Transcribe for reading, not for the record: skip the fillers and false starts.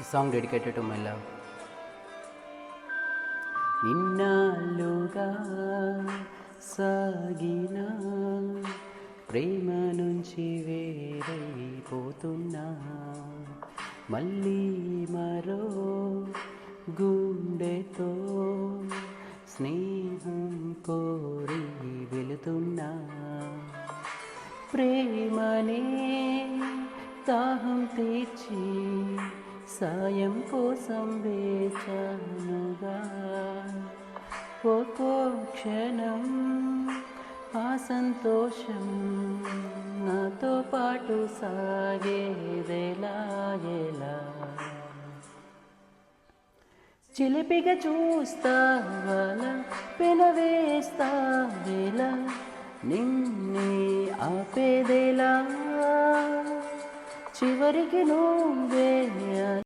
ఈ song dedicated to my love. ఇన్నాళ్ళుగా సాగిన ప్రేమ నుంచి వేరైపోతున్నా, మళ్ళీ మరో గుండెతో స్నేహం కోరి వెళుతున్నా. ప్రేమనే దాహం తీర్చి సాయం కోసం వేచానుగా, ఒక్కో క్షణం ఆ సంతోషం నాతో పాటు సాగేదెలా ఎలా. చిలిపిగా చూస్తావలా పెనవేస్తావేలా, నిన్నే ఆపేదెలా, చివరికి నువ్వే